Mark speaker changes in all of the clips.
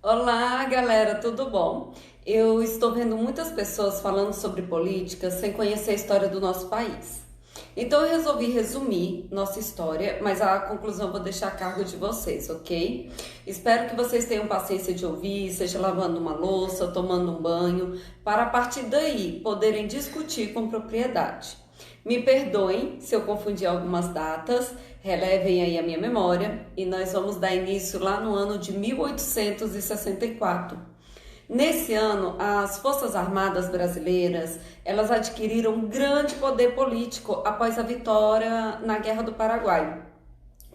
Speaker 1: Olá, galera, tudo bom? Eu estou vendo muitas pessoas falando sobre política sem conhecer a história do nosso país. Então eu resolvi resumir nossa história, mas a conclusão eu vou deixar a cargo de vocês, ok? Espero que vocês tenham paciência de ouvir, seja lavando uma louça, tomando um banho, para a partir daí poderem discutir com propriedade. Me perdoem se eu confundir algumas datas, relevem aí a minha memória e nós vamos dar início lá no ano de 1864. Nesse ano, as Forças Armadas brasileiras, elas adquiriram um grande poder político após a vitória na Guerra do Paraguai.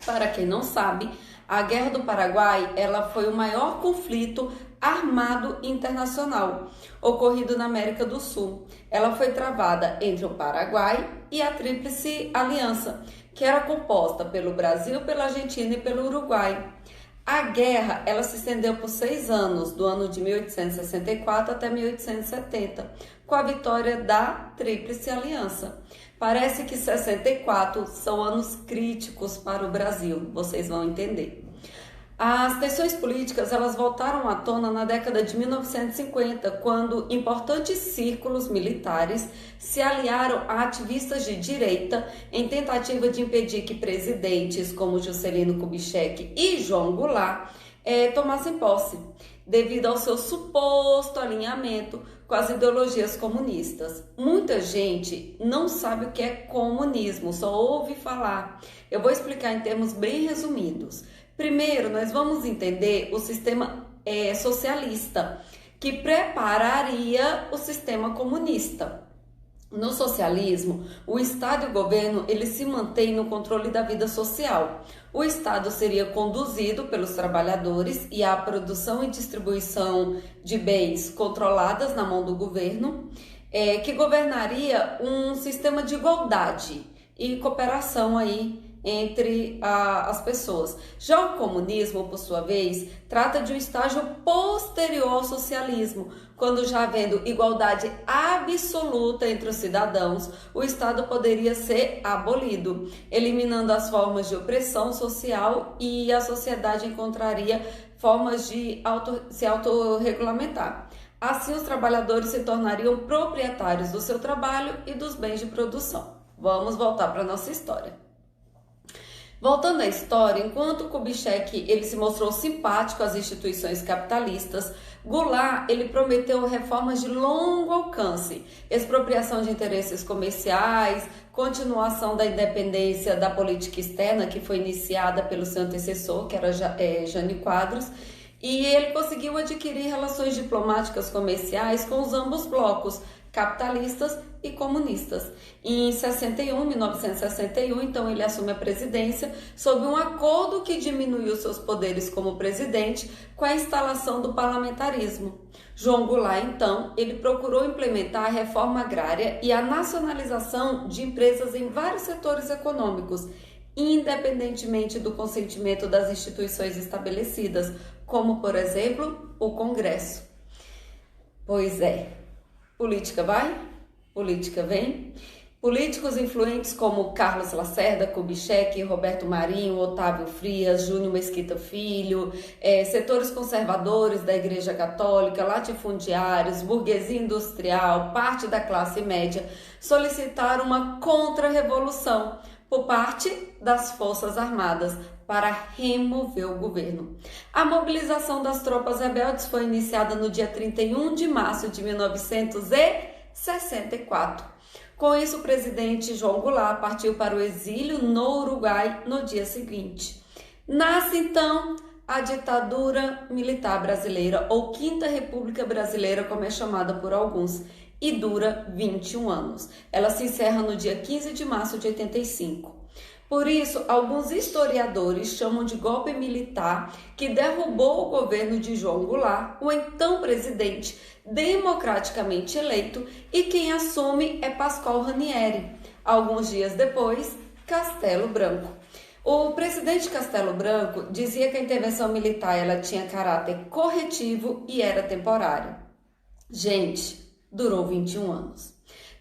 Speaker 1: Para quem não sabe, a Guerra do Paraguai, ela foi o maior conflito armado internacional ocorrido na América do Sul. Ela foi travada entre o Paraguai e a Tríplice Aliança, que era composta pelo Brasil, pela Argentina e pelo Uruguai. A guerra, ela se estendeu por 6 anos, do ano de 1864 até 1870, com a vitória da Tríplice Aliança. Parece que 64 são anos críticos para o Brasil, vocês vão entender. As tensões políticas, elas voltaram à tona na década de 1950, quando importantes círculos militares se aliaram a ativistas de direita em tentativa de impedir que presidentes como Juscelino Kubitschek e João Goulart tomassem posse, devido ao seu suposto alinhamento com as ideologias comunistas. Muita gente não sabe o que é comunismo, só ouve falar. Eu vou explicar em termos bem resumidos. Primeiro, nós vamos entender o sistema socialista, que prepararia o sistema comunista. No socialismo, o Estado e o governo eles se mantêm no controle da vida social. O Estado seria conduzido pelos trabalhadores e a produção e distribuição de bens controladas na mão do governo, que governaria um sistema de igualdade e cooperação aí entre as pessoas. Já o comunismo, por sua vez, trata de um estágio posterior ao socialismo, quando já havendo igualdade absoluta entre os cidadãos, o Estado poderia ser abolido, eliminando as formas de opressão social e a sociedade encontraria formas de se autorregulamentar. Assim, os trabalhadores se tornariam proprietários do seu trabalho e dos bens de produção. Vamos voltar para a nossa história. Voltando à história, enquanto Kubitschek ele se mostrou simpático às instituições capitalistas, Goulart ele prometeu reformas de longo alcance, expropriação de interesses comerciais, continuação da independência da política externa que foi iniciada pelo seu antecessor, que era Jânio Quadros, e ele conseguiu adquirir relações diplomáticas comerciais com os ambos blocos, capitalistas e comunistas. Em 1961, então ele assume a presidência sob um acordo que diminuiu seus poderes como presidente com a instalação do parlamentarismo. João Goulart, então, ele procurou implementar a reforma agrária e a nacionalização de empresas em vários setores econômicos, independentemente do consentimento das instituições estabelecidas, como, por exemplo, o Congresso. Pois é, política vai, política vem. Políticos influentes como Carlos Lacerda, Kubitschek, Roberto Marinho, Otávio Frias, Júnior Mesquita Filho, setores conservadores da Igreja Católica, latifundiários, burguesia industrial, parte da classe média, solicitaram uma contra-revolução por parte das Forças Armadas para remover o governo. A mobilização das tropas rebeldes foi iniciada no dia 31 de março de 1964. Com isso, o presidente João Goulart partiu para o exílio no Uruguai no dia seguinte. Nasce, então, a ditadura militar brasileira, ou Quinta República Brasileira, como é chamada por alguns, e dura 21 anos. Ela se encerra no dia 15 de março de 85. Por isso, alguns historiadores chamam de golpe militar que derrubou o governo de João Goulart, o então presidente democraticamente eleito, e quem assume é Pascoal Ranieri. Alguns dias depois, Castelo Branco. O presidente Castelo Branco dizia que a intervenção militar ela tinha caráter corretivo e era temporária. Gente, durou 21 anos.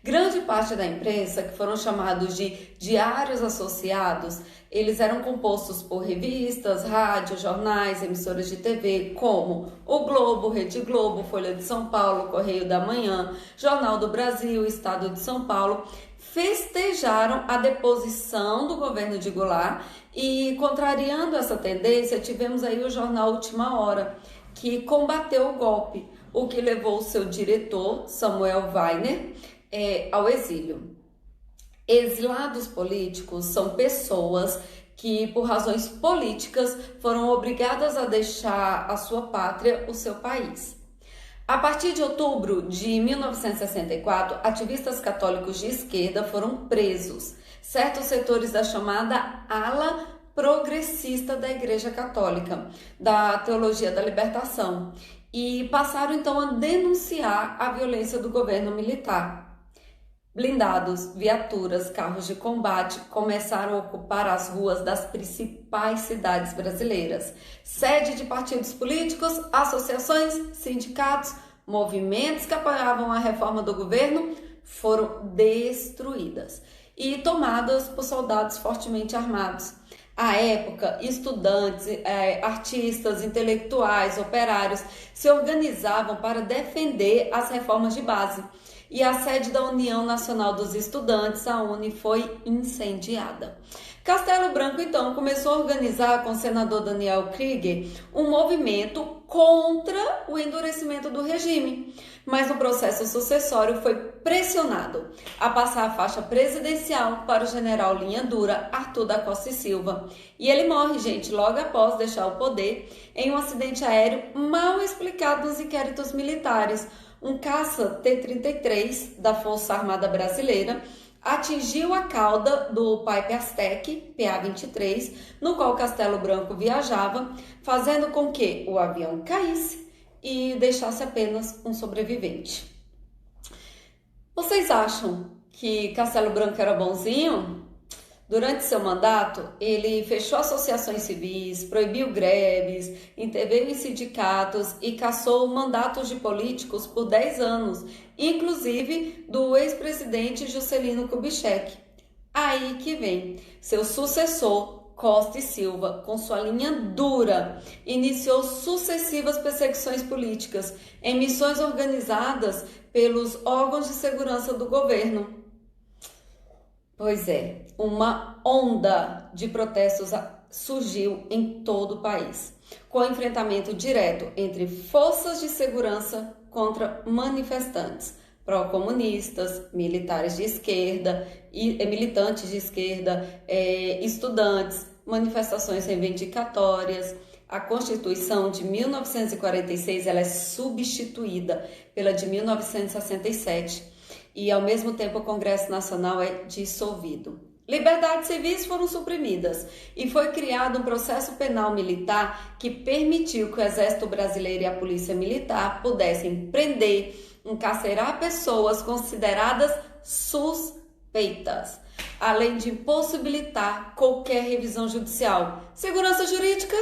Speaker 1: Grande parte da imprensa, que foram chamados de diários associados, eles eram compostos por revistas, rádios, jornais, emissoras de TV, como O Globo, Rede Globo, Folha de São Paulo, Correio da Manhã, Jornal do Brasil, Estado de São Paulo, festejaram a deposição do governo de Goulart e, contrariando essa tendência, tivemos aí o jornal Última Hora, que combateu o golpe, o que levou o seu diretor, Samuel Weiner, ao exílio. Exilados políticos são pessoas que, por razões políticas, foram obrigadas a deixar a sua pátria, o seu país. A partir de outubro de 1964, ativistas católicos de esquerda foram presos. Certos setores da chamada ala progressista da Igreja Católica, da Teologia da Libertação, e passaram então a denunciar a violência do governo militar. Blindados, viaturas, carros de combate começaram a ocupar as ruas das principais cidades brasileiras. Sede de partidos políticos, associações, sindicatos, movimentos que apoiavam a reforma do governo foram destruídas e tomadas por soldados fortemente armados. À época, estudantes, artistas, intelectuais, operários se organizavam para defender as reformas de base. E a sede da União Nacional dos Estudantes, a UNE, foi incendiada. Castelo Branco, então, começou a organizar com o senador Daniel Krieger um movimento contra o endurecimento do regime, mas no processo sucessório foi pressionado a passar a faixa presidencial para o general linha dura Arthur da Costa e Silva. E ele morre, gente, logo após deixar o poder em um acidente aéreo mal explicado nos inquéritos militares. Um caça T-33 da Força Armada Brasileira atingiu a cauda do Piper Aztec PA-23, no qual Castelo Branco viajava, fazendo com que o avião caísse e deixasse apenas um sobrevivente. Vocês acham que Castelo Branco era bonzinho? Durante seu mandato, ele fechou associações civis, proibiu greves, interveio em sindicatos e cassou mandatos de políticos por 10 anos, inclusive do ex-presidente Juscelino Kubitschek. Aí que vem seu sucessor, Costa e Silva, com sua linha dura, iniciou sucessivas perseguições políticas em missões organizadas pelos órgãos de segurança do governo. Pois é, uma onda de protestos surgiu em todo o país, com enfrentamento direto entre forças de segurança contra manifestantes, pró-comunistas, militares de esquerda, militantes de esquerda, estudantes, manifestações reivindicatórias. A Constituição de 1946 ela é substituída pela de 1967. E, ao mesmo tempo, o Congresso Nacional é dissolvido. Liberdades civis foram suprimidas e foi criado um processo penal militar que permitiu que o Exército Brasileiro e a Polícia Militar pudessem prender, encarcerar pessoas consideradas suspeitas, além de impossibilitar qualquer revisão judicial. Segurança jurídica?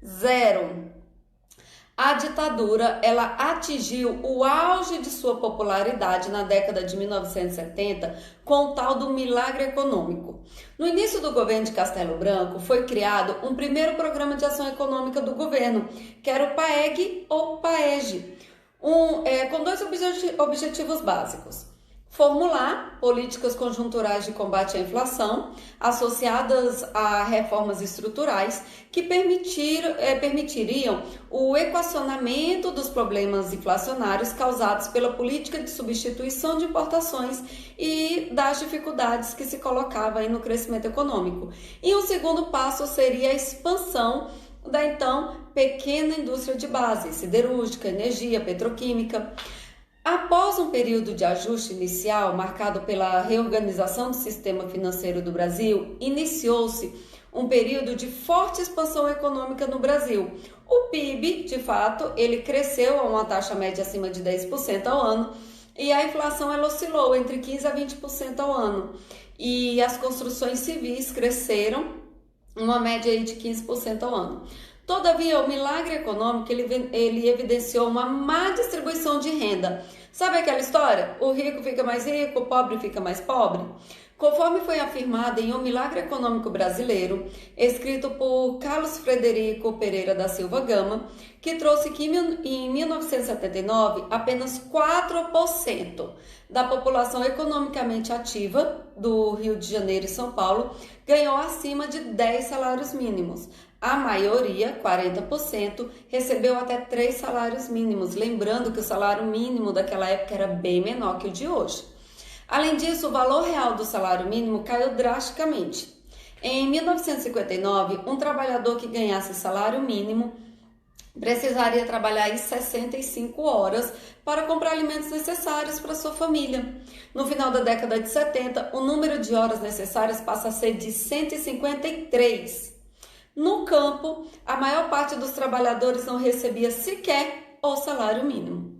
Speaker 1: Zero. A ditadura, ela atingiu o auge de sua popularidade na década de 1970 com o tal do milagre econômico. No início do governo de Castelo Branco, foi criado um primeiro programa de ação econômica do governo, que era o PAEG ou PAEG, com dois objetivos básicos. Formular políticas conjunturais de combate à inflação, associadas a reformas estruturais que permitiriam o equacionamento dos problemas inflacionários causados pela política de substituição de importações e das dificuldades que se colocava aí no crescimento econômico. E um segundo passo seria a expansão da então pequena indústria de base, siderúrgica, energia, petroquímica. Após um período de ajuste inicial marcado pela reorganização do sistema financeiro do Brasil, iniciou-se um período de forte expansão econômica no Brasil. O PIB, de fato, ele cresceu a uma taxa média acima de 10% ao ano e a inflação ela oscilou entre 15% a 20% ao ano. E as construções civis cresceram uma média aí de 15% ao ano. Todavia, o milagre econômico ele evidenciou uma má distribuição de renda. Sabe aquela história? O rico fica mais rico, o pobre fica mais pobre? Conforme foi afirmado em O Milagre Econômico Brasileiro, escrito por Carlos Frederico Pereira da Silva Gama, que trouxe que em 1979 apenas 4% da população economicamente ativa do Rio de Janeiro e São Paulo ganhou acima de 10 salários mínimos. A maioria, 40%, recebeu até 3 salários mínimos, lembrando que o salário mínimo daquela época era bem menor que o de hoje. Além disso, o valor real do salário mínimo caiu drasticamente. Em 1959, um trabalhador que ganhasse salário mínimo precisaria trabalhar 65 horas para comprar alimentos necessários para sua família. No final da década de 70, o número de horas necessárias passa a ser de 153. No campo, a maior parte dos trabalhadores não recebia sequer o salário mínimo.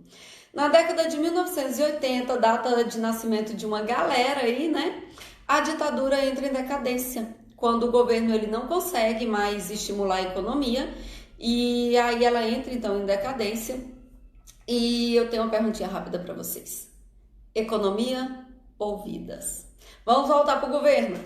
Speaker 1: Na década de 1980, data de nascimento de uma galera aí, né? A ditadura entra em decadência, quando o governo ele não consegue mais estimular a economia, e aí ela entra então em decadência. E eu tenho uma perguntinha rápida para vocês. Economia ou vidas? Vamos voltar para o governo.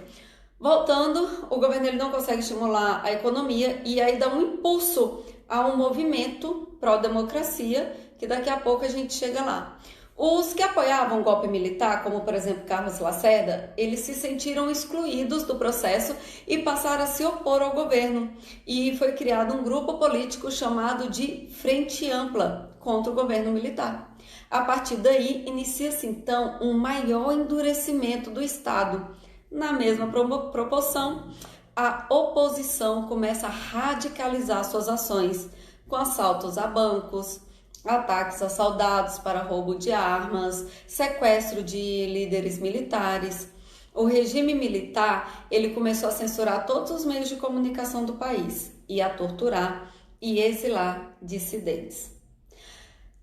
Speaker 1: Voltando, o governo ele não consegue estimular a economia e aí dá um impulso a um movimento pró-democracia, que daqui a pouco a gente chega lá. Os que apoiavam o golpe militar, como por exemplo Carlos Lacerda, eles se sentiram excluídos do processo e passaram a se opor ao governo. E foi criado um grupo político chamado de Frente Ampla contra o governo militar. A partir daí, inicia-se então um maior endurecimento do Estado. Na mesma proporção, a oposição começa a radicalizar suas ações, com assaltos a bancos, ataques a soldados para roubo de armas, sequestro de líderes militares. O regime militar ele começou a censurar todos os meios de comunicação do país e a torturar e exilar dissidentes.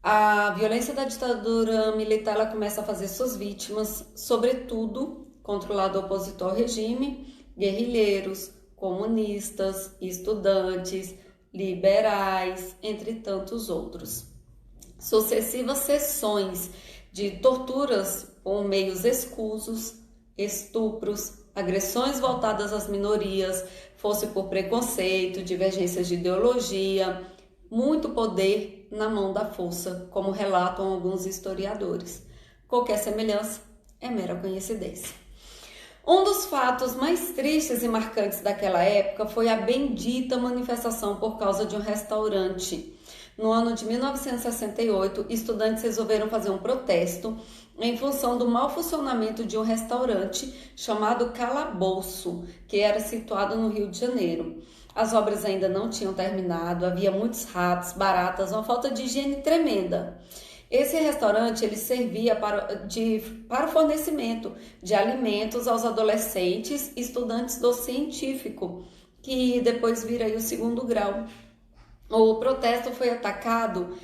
Speaker 1: A violência da ditadura militar ela começa a fazer suas vítimas, sobretudo contra o lado opositor ao regime, guerrilheiros, comunistas, estudantes, liberais, entre tantos outros. Sucessivas sessões de torturas por meios escusos, estupros, agressões voltadas às minorias, fosse por preconceito, divergências de ideologia, muito poder na mão da força, como relatam alguns historiadores. Qualquer semelhança é mera coincidência. Um dos fatos mais tristes e marcantes daquela época foi a bendita manifestação por causa de um restaurante. No ano de 1968, estudantes resolveram fazer um protesto em função do mau funcionamento de um restaurante chamado Calabouço, que era situado no Rio de Janeiro. As obras ainda não tinham terminado, havia muitos ratos, baratas, uma falta de higiene tremenda. Esse restaurante ele servia para o fornecimento de alimentos aos adolescentes estudantes do científico, que depois vira aí o segundo grau. O protesto foi atacado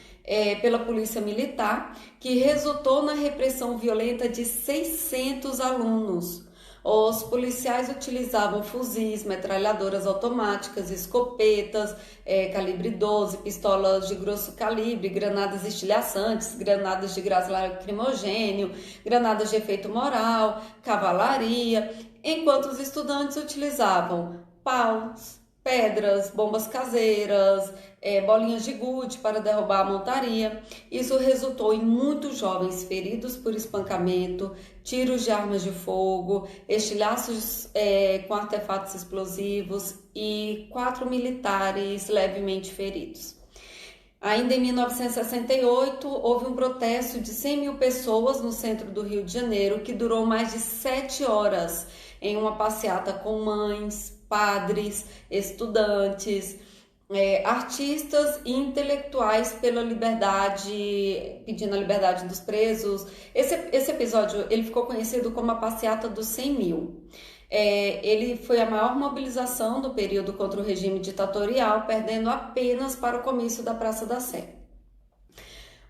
Speaker 1: pela polícia militar, que resultou na repressão violenta de 600 alunos. Os policiais utilizavam fuzis, metralhadoras automáticas, escopetas, calibre 12, pistolas de grosso calibre, granadas estilhaçantes, granadas de gás lacrimogênio, granadas de efeito moral, cavalaria, enquanto os estudantes utilizavam paus, pedras, bombas caseiras, bolinhas de gude para derrubar a montaria. Isso resultou em muitos jovens feridos por espancamento, tiros de armas de fogo, estilhaços com artefatos explosivos e 4 militares levemente feridos. Ainda em 1968, houve um protesto de 100 mil pessoas no centro do Rio de Janeiro, que durou mais de 7 horas, em uma passeata com mães, padres, estudantes, artistas e intelectuais pela liberdade, pedindo a liberdade dos presos. Esse episódio ele ficou conhecido como a passeata dos 100 mil. Ele foi a maior mobilização do período contra o regime ditatorial, perdendo apenas para o comício da Praça da Sé.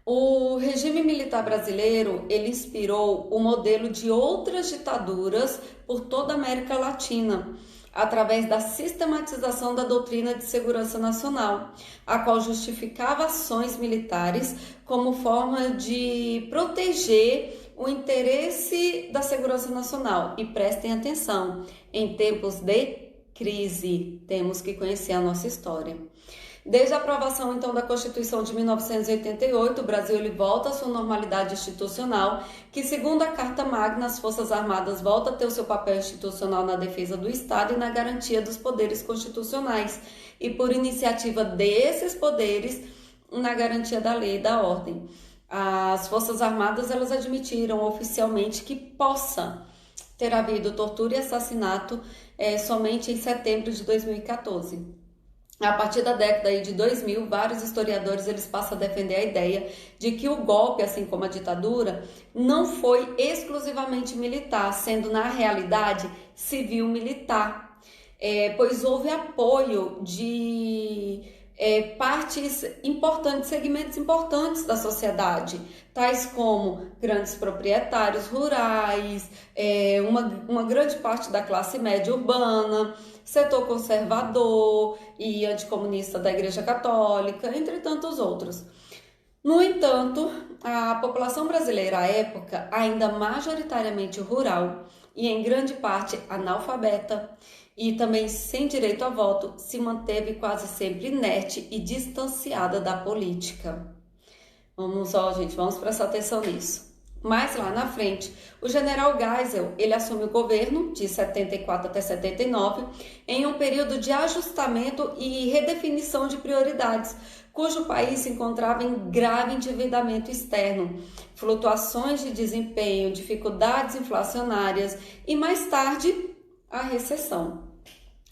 Speaker 1: O regime militar brasileiro ele inspirou o modelo de outras ditaduras por toda a América Latina. através da sistematização da doutrina de segurança nacional, a qual justificava ações militares como forma de proteger o interesse da segurança nacional. E prestem atenção, em tempos de crise, temos que conhecer a nossa história. Desde a aprovação, então, da Constituição de 1988, o Brasil ele volta à sua normalidade institucional, que, segundo a Carta Magna, as Forças Armadas voltam a ter o seu papel institucional na defesa do Estado e na garantia dos poderes constitucionais, e por iniciativa desses poderes, na garantia da lei e da ordem. As Forças Armadas, elas admitiram oficialmente que possa ter havido tortura e assassinato somente em setembro de 2014. A partir da década de 2000, vários historiadores eles passam a defender a ideia de que o golpe, assim como a ditadura, não foi exclusivamente militar, sendo na realidade civil-militar, pois houve apoio de partes importantes, segmentos importantes da sociedade, tais como grandes proprietários rurais, uma grande parte da classe média urbana, setor conservador e anticomunista da Igreja Católica, entre tantos outros. No entanto, a população brasileira à época, ainda majoritariamente rural e em grande parte analfabeta e também sem direito a voto, se manteve quase sempre inerte e distanciada da política. Vamos prestar atenção nisso. Mais lá na frente, o general Geisel, ele assume o governo de 74 até 79 em um período de ajustamento e redefinição de prioridades, cujo país se encontrava em grave endividamento externo, flutuações de desempenho, dificuldades inflacionárias e, mais tarde, a recessão.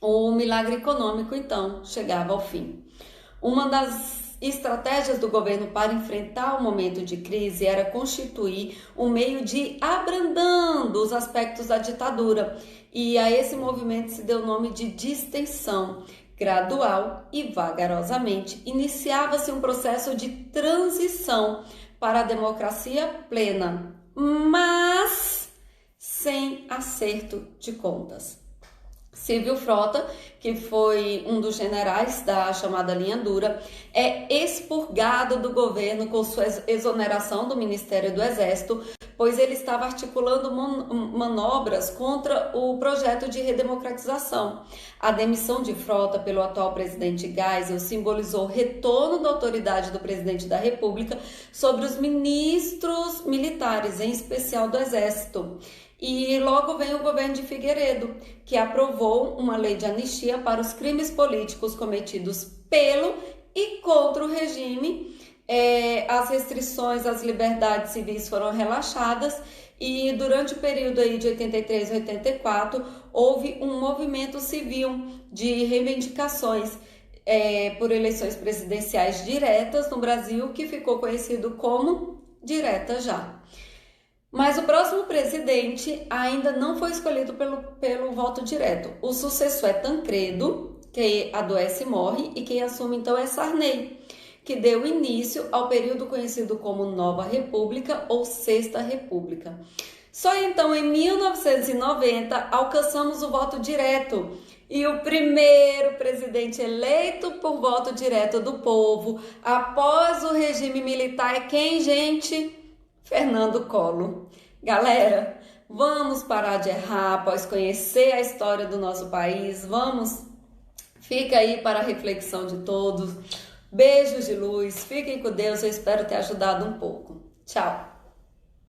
Speaker 1: O milagre econômico, então, chegava ao fim. Uma das estratégias do governo para enfrentar o momento de crise era constituir um meio de abrandando os aspectos da ditadura, e a esse movimento se deu o nome de distensão. Gradual e vagarosamente iniciava-se um processo de transição para a democracia plena, mas sem acerto de contas. Silvio Frota, que foi um dos generais da chamada linha dura, é expurgado do governo com sua exoneração do Ministério do Exército, pois ele estava articulando manobras contra o projeto de redemocratização. A demissão de Frota pelo atual presidente Geisel simbolizou o retorno da autoridade do presidente da República sobre os ministros militares, em especial do Exército. E logo vem o governo de Figueiredo, que aprovou uma lei de anistia para os crimes políticos cometidos pelo e contra o regime. As restrições às liberdades civis foram relaxadas e durante o período aí de 83 a 84 houve um movimento civil de reivindicações por eleições presidenciais diretas no Brasil, que ficou conhecido como Direta Já. Mas o próximo presidente ainda não foi escolhido pelo voto direto. O sucessor é Tancredo, que adoece e morre, e quem assume então é Sarney, que deu início ao período conhecido como Nova República ou Sexta República. Só então em 1990 alcançamos o voto direto e o primeiro presidente eleito por voto direto do povo após o regime militar é quem, gente? Fernando Collor. Galera, vamos parar de errar após conhecer a história do nosso país. Vamos? Fica aí para a reflexão de todos. Beijos de luz, fiquem com Deus, eu espero ter ajudado um pouco. Tchau!